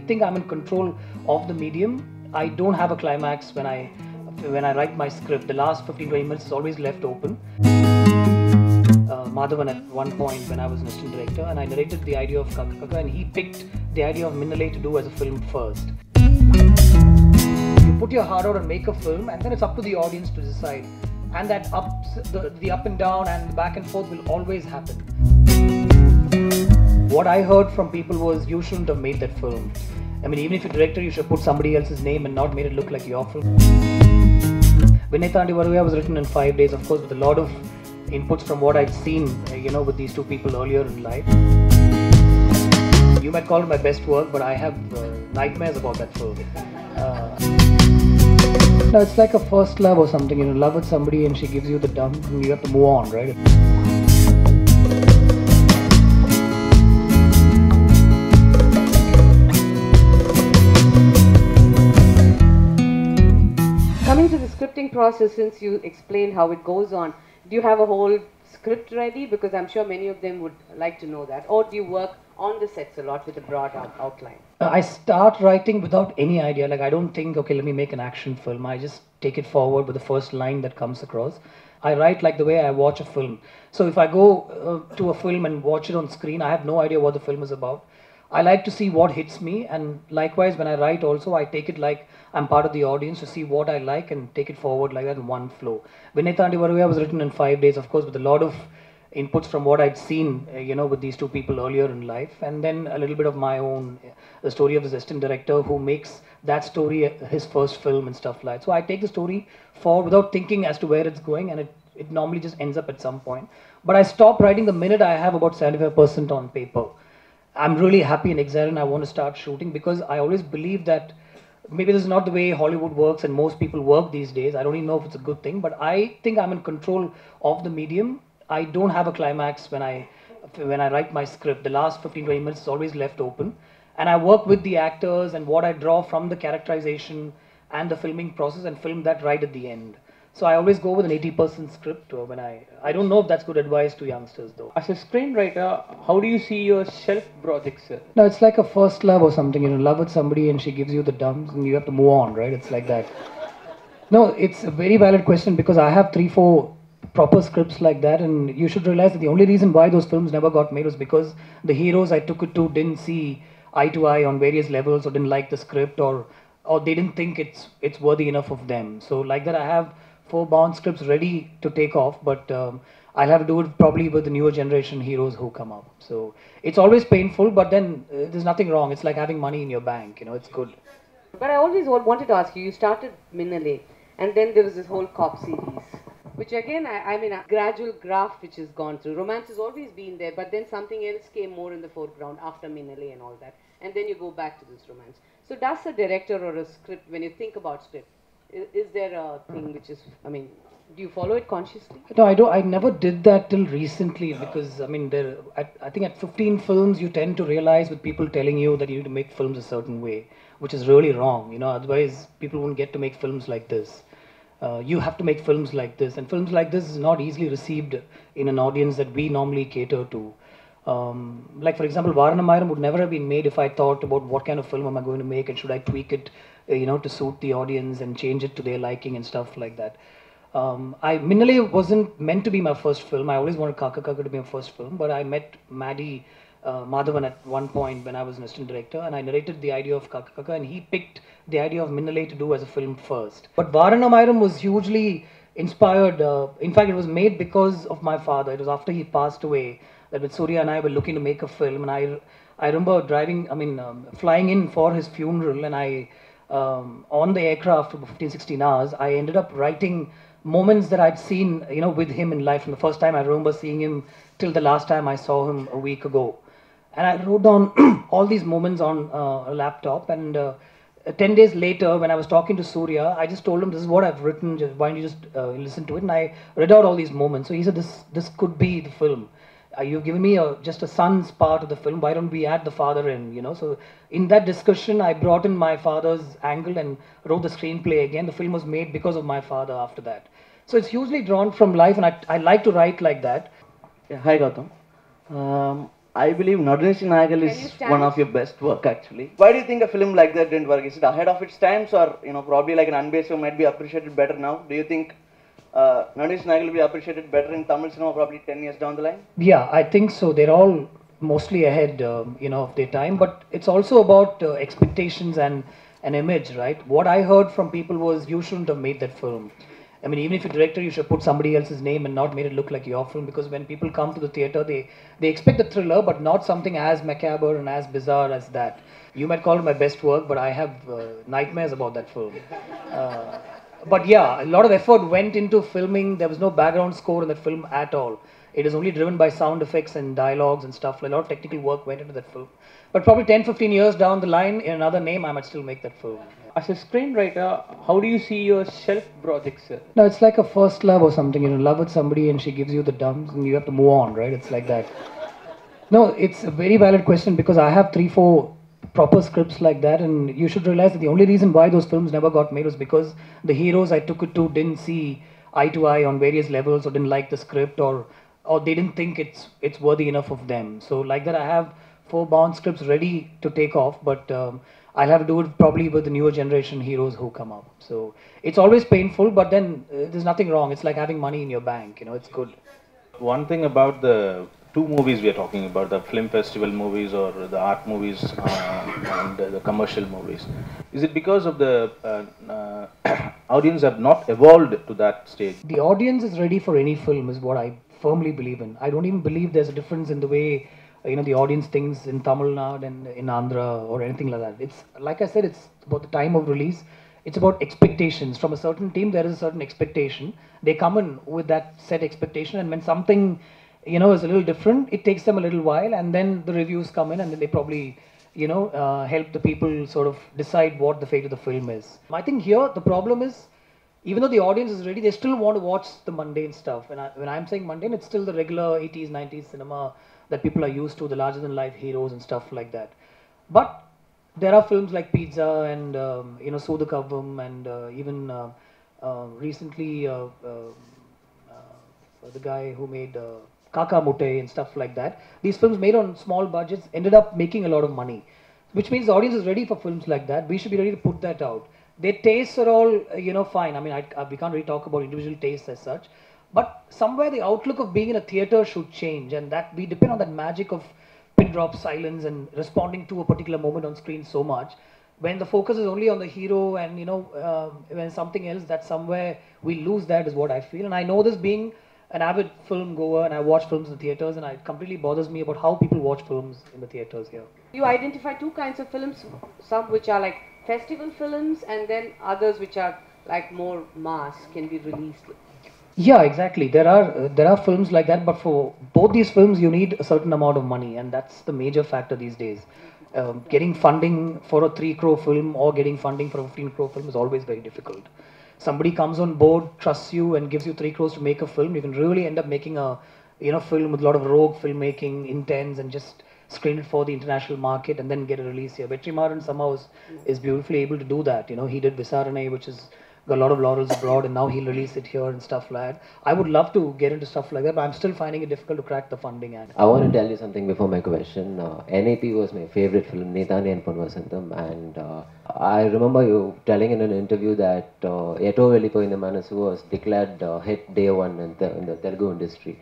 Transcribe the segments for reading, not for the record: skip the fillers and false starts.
think I'm in control of the medium. I don't have a climax when I write my script. The last 15-20 minutes is always left open. Madhavan at one point when I was an assistant director, and I narrated the idea of Kaka Kaka, and he picked the idea of Minnale to do as a film first. You put your heart out and make a film, and then it's up to the audience to decide. And that the up and down and the back and forth will always happen. What I heard from people was, you shouldn't have made that film. I mean, even if you're a director, you should put somebody else's name and not made it look like your film. Invitee was written in 5 days, of course, with a lot of inputs from what I'd seen, with these two people earlier in life. You might call it my best work, but I have nightmares about that film. No, it's like a first love or something, love with somebody and she gives you the dump and you have to move on, right? Coming to the scripting process, since you explained how it goes on, do you have a whole script ready? Because I'm sure many of them would like to know that. Or do you work on the sets a lot with a broad outline? I start writing without any idea. Like, I don't think, okay, let me make an action film. I just take it forward with the first line that comes across. I write like the way I watch a film. So if I go to a film and watch it on screen, I have no idea what the film is about. I like to see what hits me, and likewise when I write also, I take it like I'm part of the audience to see what I like and take it forward like that in one flow. Vinetha was written in 5 days, of course, with a lot of inputs from what I'd seen, with these two people earlier in life, and then a little bit of my own, the story of his assistant director who makes that story his first film and stuff like that. So I take the story forward without thinking as to where it's going, and it normally just ends up at some point. But I stop writing the minute I have about 75% on paper. I'm really happy and excited and I want to start shooting, because I always believe that maybe this is not the way Hollywood works and most people work these days. I don't even know if it's a good thing, but I think I'm in control of the medium. I don't have a climax when I write my script. The last 15-20 minutes is always left open, and I work with the actors and what I draw from the characterization and the filming process and film that right at the end. So I always go with an 80% script when I don't know if that's good advice to youngsters though. As a screenwriter, how do you see your shelf projects? No, it's like a first love or something, love with somebody and she gives you the dumps and you have to move on, right? It's like that. No, it's a very valid question, because I have 3-4 proper scripts like that, and you should realize that the only reason why those films never got made was because the heroes I took it to didn't see eye to eye on various levels, or didn't like the script, or they didn't think it's worthy enough of them. So like that, I have 4 bound scripts ready to take off, but I'll have to do it probably with the newer generation heroes who come up. So it's always painful, but then there's nothing wrong. It's like having money in your bank, it's good. But I always wanted to ask you started Minnale, and then there was this whole cop series, which again, I mean, a gradual graph which has gone through. Romance has always been there, but then something else came more in the foreground after Minnale and all that. And then you go back to this romance. So does a director or a script, when you think about script, is there a thing which is, I mean, do you follow it consciously? No, I don't. I never did that till recently, because I mean, I think at 15 films you tend to realize with people telling you that you need to make films a certain way, which is really wrong. Otherwise people won't get to make films like this. You have to make films like this, and films like this is not easily received in an audience that we normally cater to. Like for example, Varanamayiram would never have been made if I thought about what kind of film am I going to make and should I tweak it, to suit the audience and change it to their liking and stuff like that. Minnale wasn't meant to be my first film. I always wanted Kaka Kaka to be my first film, but I met Madhavan at one point when I was an assistant director, and I narrated the idea of Kaka Kaka, and he picked the idea of Minnale to do as a film first. But Varanamayiram was hugely inspired. In fact, it was made because of my father. It was after he passed away that with Surya and I were looking to make a film, and I remember flying in for his funeral, and on the aircraft for 15-16 hours, I ended up writing moments that I'd seen, with him in life. From the first time I remember seeing him till the last time I saw him a week ago. And I wrote down all these moments on a laptop, and 10 days later, when I was talking to Surya, I just told him, this is what I've written, why don't you just listen to it? And I read out all these moments. So he said, this could be the film. You've given me just a son's part of the film, why don't we add the father in, So in that discussion, I brought in my father's angle and wrote the screenplay again. The film was made because of my father after that. So it's hugely drawn from life, and I like to write like that. Yeah, hi Gautam. I believe Nadanishi Nagal Can you is stand? one of your best work actually. Why do you think a film like that didn't work? Is it ahead of its times, or probably like an unbased film might be appreciated better now? Do you think Nadanishi Nagal will be appreciated better in Tamil cinema probably 10 years down the line? Yeah, I think so. They're all mostly ahead, of their time. But it's also about expectations and an image, right? What I heard from people was you shouldn't have made that film. I mean, even if you're director, you should put somebody else's name and not made it look like your film, because when people come to the theater, they expect a thriller, but not something as macabre and as bizarre as that. You might call it my best work, but I have nightmares about that film. Uh, but yeah, a lot of effort went into filming. There was no background score in that film at all. It is only driven by sound effects and dialogues and stuff. A lot of technical work went into that film. But probably 10, 15 years down the line, in another name, I might still make that film. As a screenwriter, how do you see your shelf projects? No, it's like a first love or something. You know, love with somebody and she gives you the dumps and you have to move on, right? It's like that. No, it's a very valid question because I have 3, 4 proper scripts like that, and you should realize that the only reason why those films never got made was because the heroes I took it to didn't see eye to eye on various levels, or didn't like the script, or they didn't think it's worthy enough of them. So like that, I have 4 bound scripts ready to take off, but I'll have to do it probably with the newer generation heroes who come up. So it's always painful, but then there's nothing wrong. It's like having money in your bank. It's good. One thing about the two movies we are talking about, the film festival movies or the art movies and the commercial movies, is it because of the audience have not evolved to that stage? The audience is ready for any film is what I firmly believe in. I don't even believe there's a difference in the way the audience thinks in Tamil Nadu and in Andhra or anything like that. It's like I said, it's about the time of release. It's about expectations. From a certain team, there is a certain expectation. They come in with that set expectation, and when something is a little different, it takes them a little while, and then the reviews come in, and then they probably help the people sort of decide what the fate of the film is. I think here the problem is, even though the audience is ready, they still want to watch the mundane stuff. And when I'm saying mundane, it's still the regular 80s, 90s cinema that people are used to, the larger than life heroes and stuff like that. But there are films like Pizza and Soda Kavam and even recently the guy who made Kaka Mute and stuff like that. These films made on small budgets ended up making a lot of money, which means the audience is ready for films like that. We should be ready to put that out. Their tastes are all fine. I mean, we can't really talk about individual tastes as such, but somewhere the outlook of being in a theater should change, and that we depend on that magic of pin drop silence and responding to a particular moment on screen so much. When the focus is only on the hero and when something else, that somewhere we lose that is what I feel. And I know this being an avid film goer, and I watch films in the theaters, and it completely bothers me about how people watch films in the theaters here. You identify 2 kinds of films, some which are like festival films and then others which are like more mass, can be released. Yeah, exactly. There are films like that, but for both these films, you need a certain amount of money, and that's the major factor these days. Getting funding for a 3 crore film or getting funding for a 15 crore film is always very difficult. Somebody comes on board, trusts you, and gives you 3 crores to make a film. You can really end up making a film with a lot of rogue filmmaking, intents, and just screen it for the international market and then get a release here. Vetrimaran somehow is beautifully able to do that. He did Visarane, which is got a lot of laurels abroad, and now he'll release it here and stuff like that. I would love to get into stuff like that, but I'm still finding it difficult to crack the funding. I want to tell you something before my question. NAP was my favorite film, Nethani and Ponvasantham, and I remember you telling in an interview that Yeto Velipo in the Manasu was declared hit day 1 in the Telugu industry.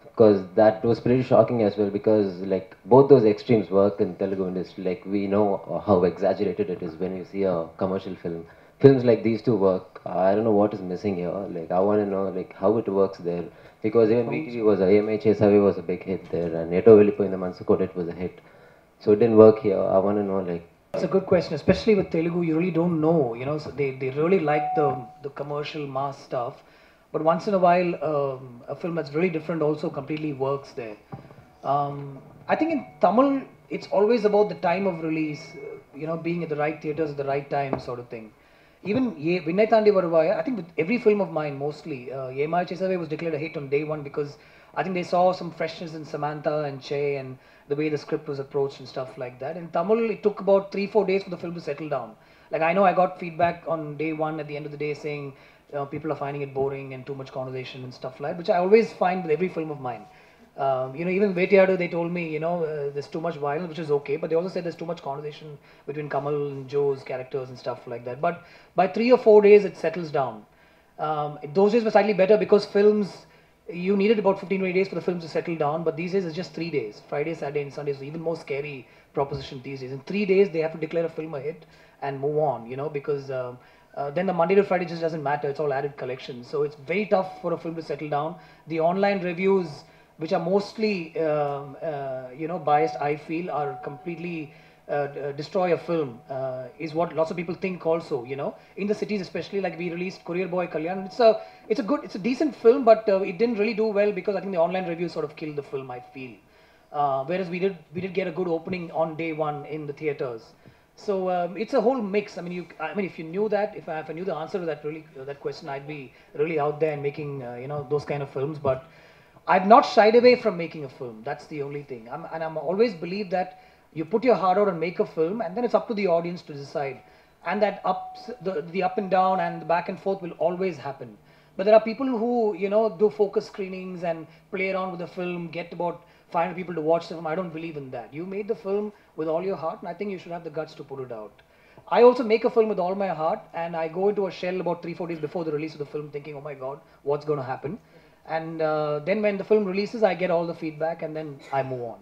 Because that was pretty shocking as well, because like both those extremes work in Telugu industry. Like we know how exaggerated it is when you see a commercial film. Films like these two work. I don't know what is missing here. Like I want to know like how it works there, because even VTV was AMI Chesavi was a big hit there, and Yeto Velipo in the Mansukodet was a hit. So it didn't work here. I want to know like. It's a good question, especially with Telugu. You really don't know. So they really like the commercial mass stuff, but once in a while a film that's really different also completely works there. I think in Tamil it's always about the time of release. Being at the right theaters at the right time, sort of thing. Even Vinnai Thandi Varuvaya, I think with every film of mine, mostly, Yemai Chesave was declared a hit on day 1 because I think they saw some freshness in Samantha and Che and the way the script was approached and stuff like that. In Tamil, it took about 3-4 days for the film to settle down. Like I know I got feedback on day 1 at the end of the day saying people are finding it boring and too much conversation and stuff like that, which I always find with every film of mine. Even Vettiyadu, they told me, there's too much violence, which is okay, but they also said there's too much conversation between Kamal and Joe's characters and stuff like that. But by 3 or 4 days, it settles down. Those days were slightly better because films, you needed about 15, 20 days for the films to settle down, but these days it's just 3 days. Friday, Saturday, and Sunday is even more scary proposition these days. In 3 days, they have to declare a film a hit and move on, because then the Monday to Friday just doesn't matter. It's all added collections. So it's very tough for a film to settle down. The online reviews, which are mostly, biased, I feel, are completely destroy a film, is what lots of people think also, in the cities especially. Like we released Courier Boy Kalyan. It's a decent film, but it didn't really do well because I think the online reviews sort of killed the film, I feel. Whereas we did get a good opening on day one in the theaters. So it's a whole mix. If you knew that, if I knew the answer to that question, I'd be really out there and making those kind of films. But I've not shied away from making a film. That's the only thing. I'm always believe that you put your heart out and make a film, and then it's up to the audience to decide. And that the up and down and the back and forth will always happen. But there are people who do focus screenings and play around with the film, get about 500 people to watch the film. I don't believe in that. You made the film with all your heart, and I think you should have the guts to put it out. I also make a film with all my heart, and I go into a shell about 3-4 days before the release of the film thinking, oh my God, what's going to happen? And then when the film releases, I get all the feedback, and then I move on.